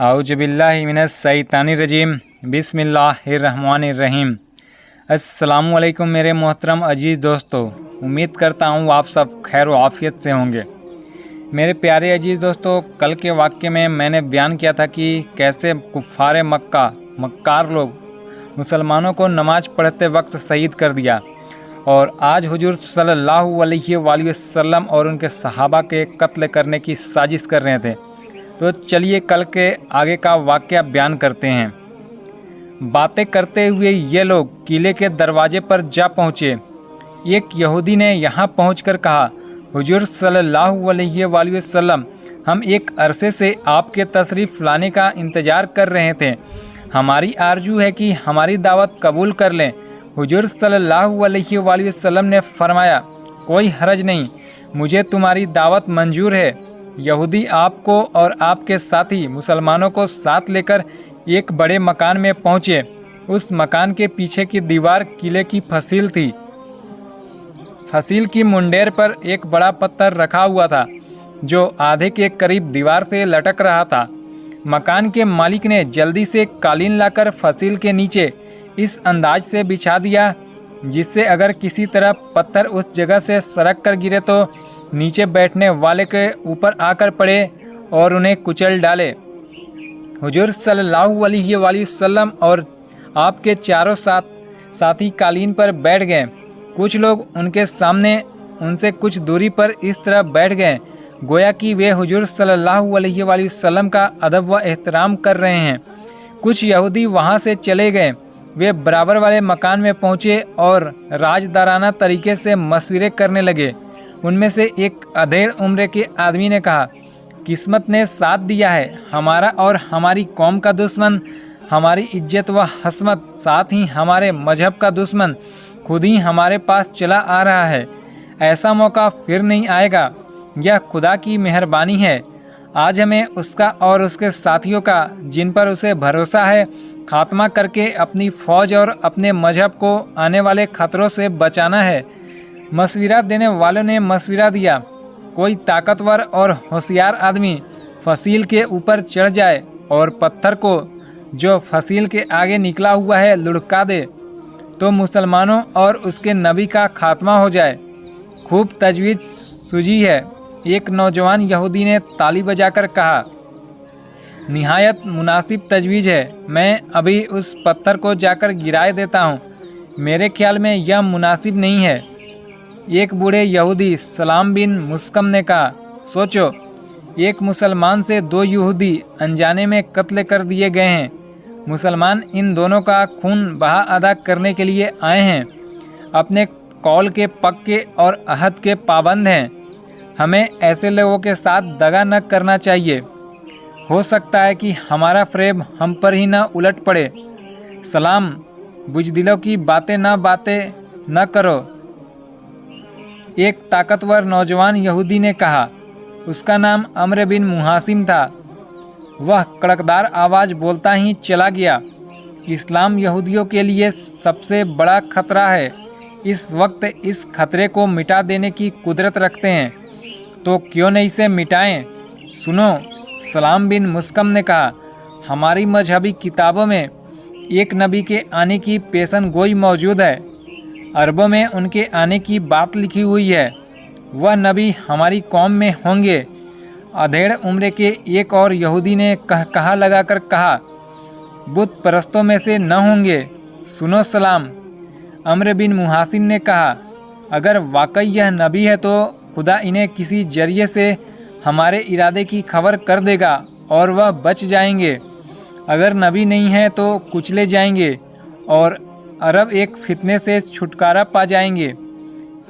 आऊज़ुबिल्लाहि मिनश्शैतानिर्रजीम बिस्मिल्लाहिर्रहमानिर्रहीम। अस्सलामुअलैकुम मेरे मोहतरम अजीज़ दोस्तों, उम्मीद करता हूँ आप सब खैर व आफ़ियत से होंगे। मेरे प्यारे अजीज़ दोस्तों, कल के वाक़े में मैंने बयान किया था कि कैसे कुफ़ार मक्का मक्कार लोग मुसलमानों को नमाज़ पढ़ते वक्त शहीद कर दिया, और आज हुजूर सल्लल्लाहु अलैहि वसल्लम और उनके सहाबा के कत्ल करने की साजिश कर रहे थे। तो चलिए कल के आगे का वाक़या बयान करते हैं। बातें करते हुए ये लोग किले के दरवाजे पर जा पहुँचे। एक यहूदी ने यहाँ पहुँचकर कहा, हुजूर सल्लल्लाहु अलैहि वसल्लम, हम एक अरसे से आपके तशरीफ़ लाने का इंतज़ार कर रहे थे। हमारी आरजू है कि हमारी दावत कबूल कर लें। हुजूर सल्लल्लाहु अलैहि वसल्लम ने फरमाया, कोई हरज नहीं, मुझे तुम्हारी दावत मंजूर है। यहूदी आपको और आपके साथी मुसलमानों को साथ लेकर एक बड़े मकान में पहुँचे। उस मकान के पीछे की दीवार किले की फसील थी। फसील की मुंडेर पर एक बड़ा पत्थर रखा हुआ था जो आधे के करीब दीवार से लटक रहा था। मकान के मालिक ने जल्दी से कालीन लाकर फसील के नीचे इस अंदाज से बिछा दिया जिससे अगर किसी तरह पत्थर उस जगह से सरक कर गिरे तो नीचे बैठने वाले के ऊपर आकर पड़े और उन्हें कुचल डाले। हुजूर सल्लल्लाहु अलैहि वसल्लम और आपके चारों साथी कालीन पर बैठ गए। कुछ लोग उनके सामने उनसे कुछ दूरी पर इस तरह बैठ गए गोया कि वे हुजूर सल्लल्लाहु अलैहि वसल्लम का अदब व एहतराम कर रहे हैं। कुछ यहूदी वहां से चले गए। वे बराबर वाले मकान में पहुंचे और राजदाराना तरीके से मशवरे करने लगे। उनमें से एक अधेड़ उम्र के आदमी ने कहा, किस्मत ने साथ दिया है, हमारा और हमारी कौम का दुश्मन, हमारी इज्जत व हस्मत, साथ ही हमारे मजहब का दुश्मन खुद ही हमारे पास चला आ रहा है। ऐसा मौका फिर नहीं आएगा। यह खुदा की मेहरबानी है। आज हमें उसका और उसके साथियों का, जिन पर उसे भरोसा है, खात्मा करके अपनी फ़ौज और अपने मजहब को आने वाले खतरों से बचाना है। मशविरा देने वालों ने मशविरा दिया, कोई ताकतवर और होशियार आदमी फसील के ऊपर चढ़ जाए और पत्थर को जो फसील के आगे निकला हुआ है लुढ़का दे तो मुसलमानों और उसके नबी का खात्मा हो जाए। खूब तजवीज़ सूझी है। एक नौजवान यहूदी ने ताली बजाकर कहा, निहायत मुनासिब तजवीज़ है, मैं अभी उस पत्थर को जाकर गिराए देता हूँ। मेरे ख्याल में यह मुनासिब नहीं है। एक बूढ़े यहूदी सलाम बिन मुस्कम ने कहा, सोचो, एक मुसलमान से दो यहूदी अनजाने में कत्ल कर दिए गए हैं। मुसलमान इन दोनों का खून बहा अदा करने के लिए आए हैं, अपने कौल के पक्के और अहद के पाबंद हैं। हमें ऐसे लोगों के साथ दगा न करना चाहिए। हो सकता है कि हमारा फ़रेब हम पर ही न उलट पड़े। सलाम, बुज़दिलों की बातें न करो। एक ताकतवर नौजवान यहूदी ने कहा, उसका नाम अम्र बिन मुहासिम था। वह कड़कदार आवाज़ बोलता ही चला गया, इस्लाम यहूदियों के लिए सबसे बड़ा खतरा है। इस वक्त इस खतरे को मिटा देने की कुदरत रखते हैं, तो क्यों नहीं इसे मिटाएं। सुनो, सलाम बिन मुस्कम ने कहा, हमारी मजहबी किताबों में एक नबी के आने की पेशन गोई मौजूद है। अरबों में उनके आने की बात लिखी हुई है। वह नबी हमारी कौम में होंगे। अधेड़ उम्र के एक और यहूदी ने कहा लगाकर कहा, बुत परस्तों में से न होंगे। सुनो सलाम, अम्र बिन मुहासिन ने कहा, अगर वाकई यह नबी है तो खुदा इन्हें किसी जरिए से हमारे इरादे की खबर कर देगा और वह बच जाएंगे। अगर नबी नहीं है तो कुचले जाएंगे और अरब एक फितने से छुटकारा पा जाएंगे।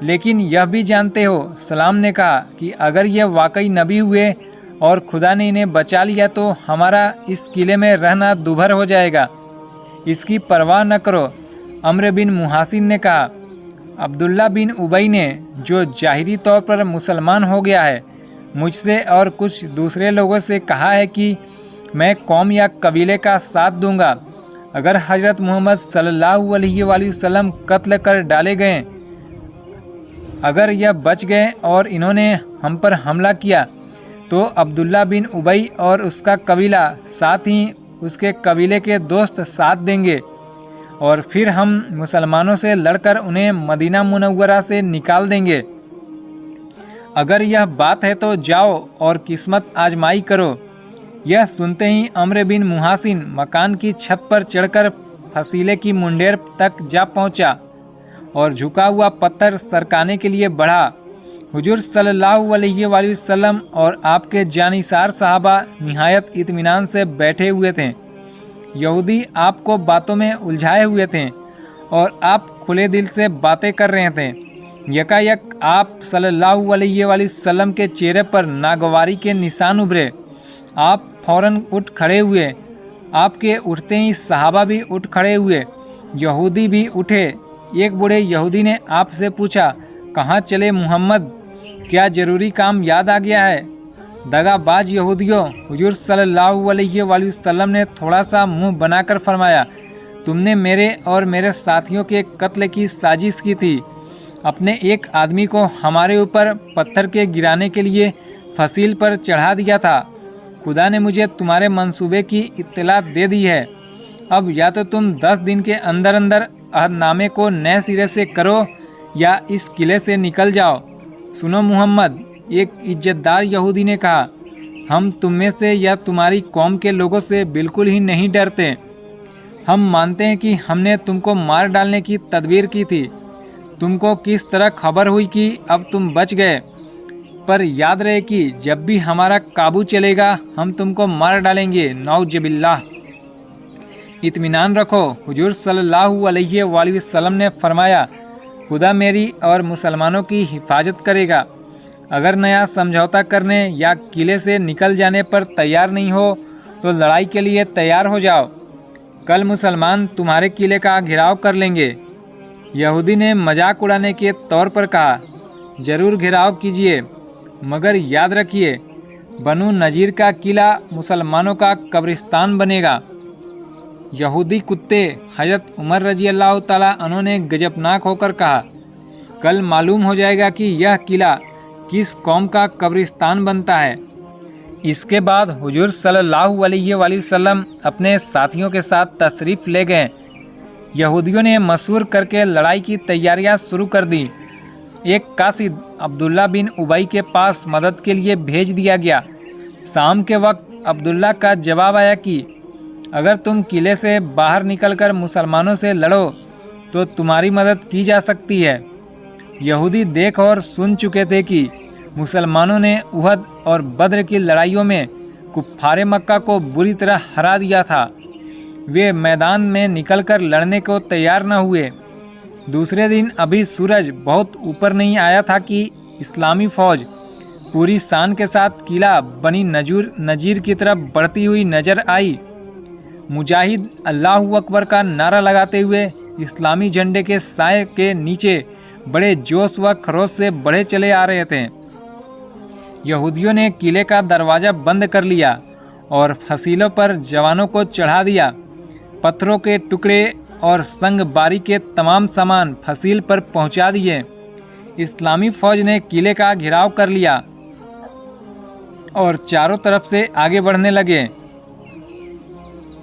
लेकिन यह भी जानते हो, सलाम ने कहा, कि अगर यह वाकई नबी हुए और खुदा ने इन्हें बचा लिया तो हमारा इस किले में रहना दूभर हो जाएगा। इसकी परवाह न करो। अम्र बिन मुहासिन ने कहा, अब्दुल्ला बिन उबई ने, जो जाहिरी तौर पर मुसलमान हो गया है, मुझसे और कुछ दूसरे लोगों से कहा है कि मैं कौम या कबीले का साथ दूंगा अगर हज़रत मोहम्मद सल्लल्लाहु अलैहि वसल्लम कत्ल कर डाले गए। अगर यह बच गए और इन्होंने हम पर हमला किया तो अब्दुल्ला बिन उबई और उसका कबीला, साथ ही उसके कबीले के दोस्त साथ देंगे और फिर हम मुसलमानों से लड़कर उन्हें मदीना मुनव्वरा से निकाल देंगे। अगर यह बात है तो जाओ और किस्मत आजमाई करो। यह सुनते ही अम्र बिन मुहासिन मकान की छत पर चढ़कर फसीले की मुंडेर तक जा पहुंचा और झुका हुआ पत्थर सरकाने के लिए बढ़ा। हुजूर सल्लल्लाहु अलैहि वसल्लम और आपके जानिसार साहबा निहायत इत्मीनान से बैठे हुए थे। यहूदी आपको बातों में उलझाए हुए थे और आप खुले दिल से बातें कर रहे थे। यकायक आप सल्लल्लाहु अलैहि वसल्लम के चेहरे पर नागवारी के निशान उभरे। आप फौरन उठ खड़े हुए। आपके उठते ही सहाबा भी उठ खड़े हुए, यहूदी भी उठे। एक बूढ़े यहूदी ने आपसे पूछा, कहाँ चले मुहम्मद, क्या ज़रूरी काम याद आ गया है? दगाबाज यहूदियों, हुजूर सल्लल्लाहु अलैहि वसल्लम ने थोड़ा सा मुंह बनाकर फरमाया, तुमने मेरे और मेरे साथियों के कत्ल की साजिश की थी। अपने एक आदमी को हमारे ऊपर पत्थर के गिराने के लिए फसील पर चढ़ा दिया था। खुदा ने मुझे तुम्हारे मंसूबे की इत्तला दे दी है। अब या तो तुम 10 दिन के अंदर अंदर अहदनामे को नए सिरे से करो या इस किले से निकल जाओ। सुनो मुहम्मद, एक इज्जतदार यहूदी ने कहा, हम तुम में से या तुम्हारी कौम के लोगों से बिल्कुल ही नहीं डरते। हम मानते हैं कि हमने तुमको मार डालने की तदबीर की थी। तुमको किस तरह खबर हुई कि अब तुम बच गए, पर याद रहे कि जब भी हमारा काबू चलेगा हम तुमको मार डालेंगे। नौजुबिल्लाह। इत्मीनान रखो, हुजूर सल्लल्लाहु अलैहि वसल्लम ने फरमाया, खुदा मेरी और मुसलमानों की हिफाजत करेगा। अगर नया समझौता करने या किले से निकल जाने पर तैयार नहीं हो तो लड़ाई के लिए तैयार हो जाओ। कल मुसलमान तुम्हारे किले का घेराव कर लेंगे। यहूदी ने मजाक उड़ाने के तौर पर कहा, ज़रूर घेराव कीजिए, मगर याद रखिए बनु नजीर का किला मुसलमानों का कब्रिस्तान बनेगा। यहूदी कुत्ते, हज़रत उमर रजी अल्लाह ताला अन्हु ने गजबनाक होकर कहा, कल मालूम हो जाएगा कि यह किला किस कौम का कब्रिस्तान बनता है। इसके बाद हुजूर सल्लल्लाहु अलैहि वसल्लम अपने साथियों के साथ तशरीफ़ ले गए। यहूदियों ने मशवरा करके लड़ाई की तैयारियां शुरू कर दी। एक कासिद अब्दुल्ला बिन उबई के पास मदद के लिए भेज दिया गया। शाम के वक्त अब्दुल्ला का जवाब आया कि अगर तुम किले से बाहर निकलकर मुसलमानों से लड़ो तो तुम्हारी मदद की जा सकती है। यहूदी देख और सुन चुके थे कि मुसलमानों ने उहद और बद्र की लड़ाइयों में कुफ्फारे मक्का को बुरी तरह हरा दिया था। वे मैदान में निकलकर लड़ने को तैयार न हुए। दूसरे दिन अभी सूरज बहुत ऊपर नहीं आया था कि इस्लामी फ़ौज पूरी शान के साथ किला बनी नजीर की तरफ बढ़ती हुई नजर आई। मुजाहिद अल्लाहु अकबर का नारा लगाते हुए इस्लामी झंडे के साए के नीचे बड़े जोश व खरोश से बढ़े चले आ रहे थे। यहूदियों ने किले का दरवाज़ा बंद कर लिया और फसीलों पर जवानों को चढ़ा दिया। पत्थरों के टुकड़े और संग बारी के तमाम सामान फसील पर पहुंचा दिए। इस्लामी फ़ौज ने किले का घेराव कर लिया और चारों तरफ से आगे बढ़ने लगे।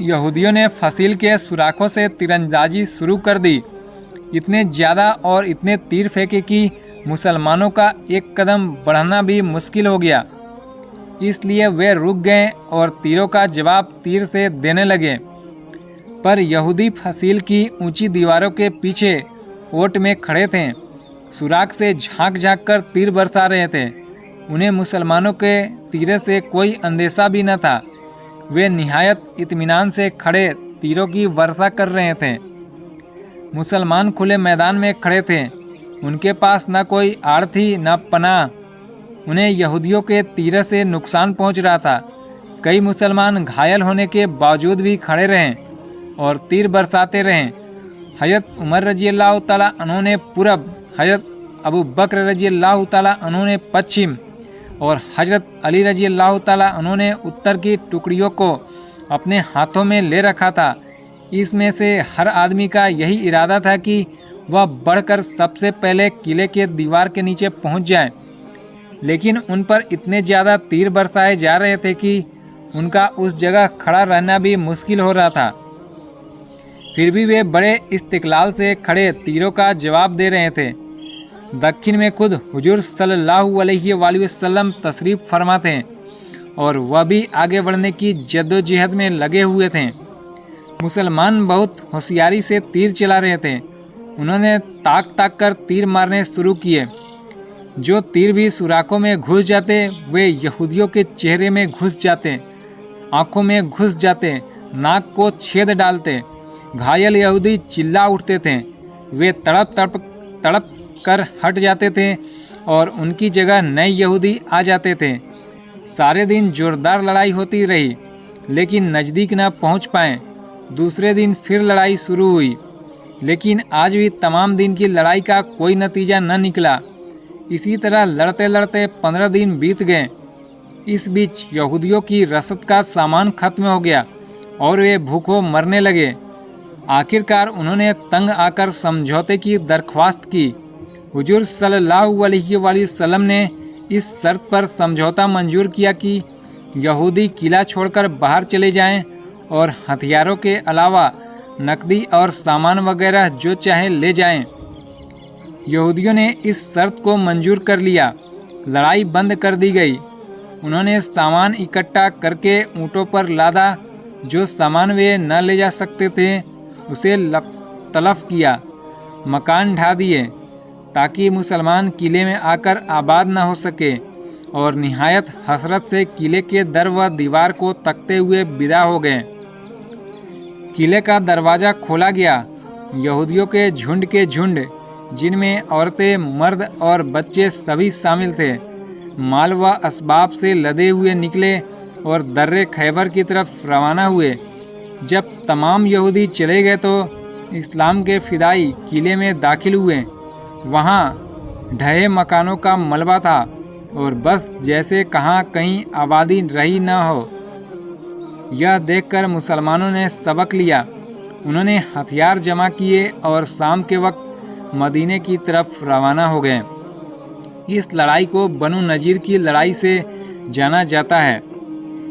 यहूदियों ने फसील के सुराखों से तीरंदाजी शुरू कर दी। इतने ज़्यादा और इतने तीर फेंके कि मुसलमानों का एक कदम बढ़ना भी मुश्किल हो गया। इसलिए वे रुक गए और तीरों का जवाब तीर से देने लगे। पर यहूदी फसील की ऊंची दीवारों के पीछे ओट में खड़े थे, सुराख से झांक झांक कर तीर बरसा रहे थे। उन्हें मुसलमानों के तीरे से कोई अंदेशा भी न था। वे निहायत इत्मीनान से खड़े तीरों की वर्षा कर रहे थे। मुसलमान खुले मैदान में खड़े थे। उनके पास न कोई आड़ थी न पनाह। उन्हें यहूदियों के तीर से नुकसान पहुंच रहा था। कई मुसलमान घायल होने के बावजूद भी खड़े रहे और तीर बरसाते रहे। हज़रत उमर रजी अल्लाह ताला अन्हु ने पूरब, हज़रत अबू बकर रजी अल्लाह ताला अन्हु ने पश्चिम और हज़रत अली रजी अल्लाह ताला अन्हु ने उत्तर की टुकड़ियों को अपने हाथों में ले रखा था। इसमें से हर आदमी का यही इरादा था कि वह बढ़कर सबसे पहले किले के दीवार के नीचे पहुंच जाए। लेकिन उन पर इतने ज़्यादा तीर बरसाए जा रहे थे कि उनका उस जगह खड़ा रहना भी मुश्किल हो रहा था। फिर भी वे बड़े इस्तिकलाल से खड़े तीरों का जवाब दे रहे थे। दक्षिण में खुद हुजूर सल्लल्लाहु अलैहि वसल्लम तशरीफ़ फरमा थे और वह भी आगे बढ़ने की जद्दोजहद में लगे हुए थे। मुसलमान बहुत होशियारी से तीर चला रहे थे। उन्होंने ताक ताक कर तीर मारने शुरू किए। जो तीर भी सुराखों में घुस जाते वे यहूदियों के चेहरे में घुस जाते, आंखों में घुस जाते, नाक को छेद डालते। घायल यहूदी चिल्ला उठते थे। वे तड़प कर हट जाते थे और उनकी जगह नए यहूदी आ जाते थे। सारे दिन जोरदार लड़ाई होती रही, लेकिन नज़दीक न पहुंच पाए। दूसरे दिन फिर लड़ाई शुरू हुई, लेकिन आज भी तमाम दिन की लड़ाई का कोई नतीजा न निकला। इसी तरह लड़ते लड़ते 15 दिन बीत गए। इस बीच यहूदियों की रसद का सामान खत्म हो गया और वे भूखों मरने लगे। आखिरकार उन्होंने तंग आकर समझौते की दरख्वास्त की। हुजूर सल्लल्लाहु अलैहि वसल्लम ने इस शर्त पर समझौता मंजूर किया कि यहूदी किला छोड़कर बाहर चले जाएं और हथियारों के अलावा नकदी और सामान वगैरह जो चाहे ले जाएं। यहूदियों ने इस शर्त को मंजूर कर लिया। लड़ाई बंद कर दी गई। उन्होंने सामान इकट्ठा करके ऊँटों पर लादा। जो सामान वे न ले जा सकते थे उसे तलफ किया। मकान ढा दिए ताकि मुसलमान किले में आकर आबाद न हो सके और निहायत हसरत से किले के दर व दीवार को तकते हुए विदा हो गए। किले का दरवाज़ा खोला गया। यहूदियों के झुंड जिनमें औरतें, मर्द और बच्चे सभी शामिल थे, माल व असबाब से लदे हुए निकले और दर्रे खैबर की तरफ रवाना हुए। जब तमाम यहूदी चले गए तो इस्लाम के फिदाई किले में दाखिल हुए। वहाँ ढहे मकानों का मलबा था और बस जैसे कहाँ कहीं आबादी रही न हो। यह देखकर मुसलमानों ने सबक लिया। उन्होंने हथियार जमा किए और शाम के वक्त मदीने की तरफ रवाना हो गए। इस लड़ाई को बनु नज़ीर की लड़ाई से जाना जाता है।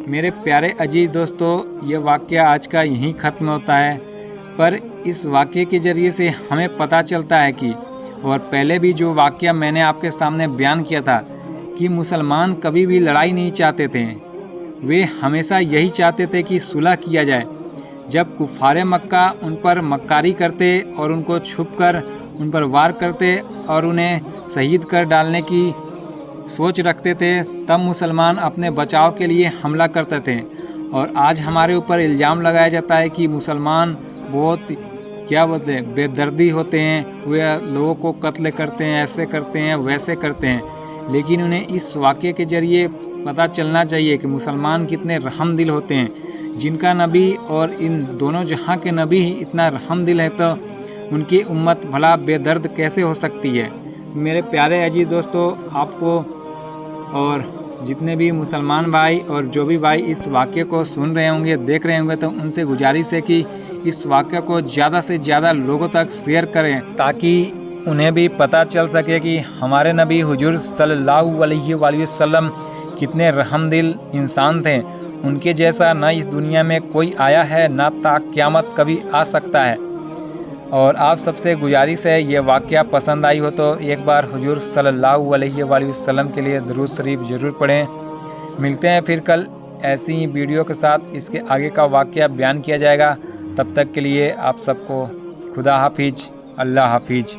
मेरे प्यारे अजीज दोस्तों, ये वाक़या आज का यहीं ख़त्म होता है, पर इस वाक़ये के ज़रिए से हमें पता चलता है कि और पहले भी जो वाक़या मैंने आपके सामने बयान किया था कि मुसलमान कभी भी लड़ाई नहीं चाहते थे। वे हमेशा यही चाहते थे कि सुलह किया जाए। जब कुफ़ारे मक्का उन पर मक्कारी करते और उनको छुपकर उन पर वार करते और उन्हें शहीद कर डालने की सोच रखते थे, तब मुसलमान अपने बचाव के लिए हमला करते थे। और आज हमारे ऊपर इल्ज़ाम लगाया जाता है कि मुसलमान बहुत क्या बोलते हैं, बेदर्दी होते हैं, वे लोगों को कत्ल करते हैं, ऐसे करते हैं, वैसे करते हैं। लेकिन उन्हें इस वाक़ये के ज़रिए पता चलना चाहिए कि मुसलमान कितने रहमदिल होते हैं। जिनका नबी और इन दोनों जहां के नबी ही इतना रहमदिल है, तो उनकी उम्मत भला बेदर्द कैसे हो सकती है। मेरे प्यारे अजीज दोस्तों, आपको और जितने भी मुसलमान भाई और जो भी भाई इस वाक़ये को सुन रहे होंगे, देख रहे होंगे, तो उनसे गुजारिश है कि इस वाक़ये को ज़्यादा से ज़्यादा लोगों तक शेयर करें, ताकि उन्हें भी पता चल सके कि हमारे नबी हुजूर सल्लल्लाहु अलैहि वसल्लम कितने रहमदिल इंसान थे। उनके जैसा ना इस दुनिया में कोई आया है, ना ता क़यामत कभी आ सकता है। और आप सबसे गुजारिश है, ये वाक़या पसंद आई हो तो एक बार हुजूर सल्लल्लाहु अलैहि वसल्लम के लिए दुरूद शरीफ ज़रूर पढ़ें। मिलते हैं फिर कल ऐसी ही वीडियो के साथ। इसके आगे का वाक़या बयान किया जाएगा। तब तक के लिए आप सबको खुदा हाफिज, अल्लाह हाफिज।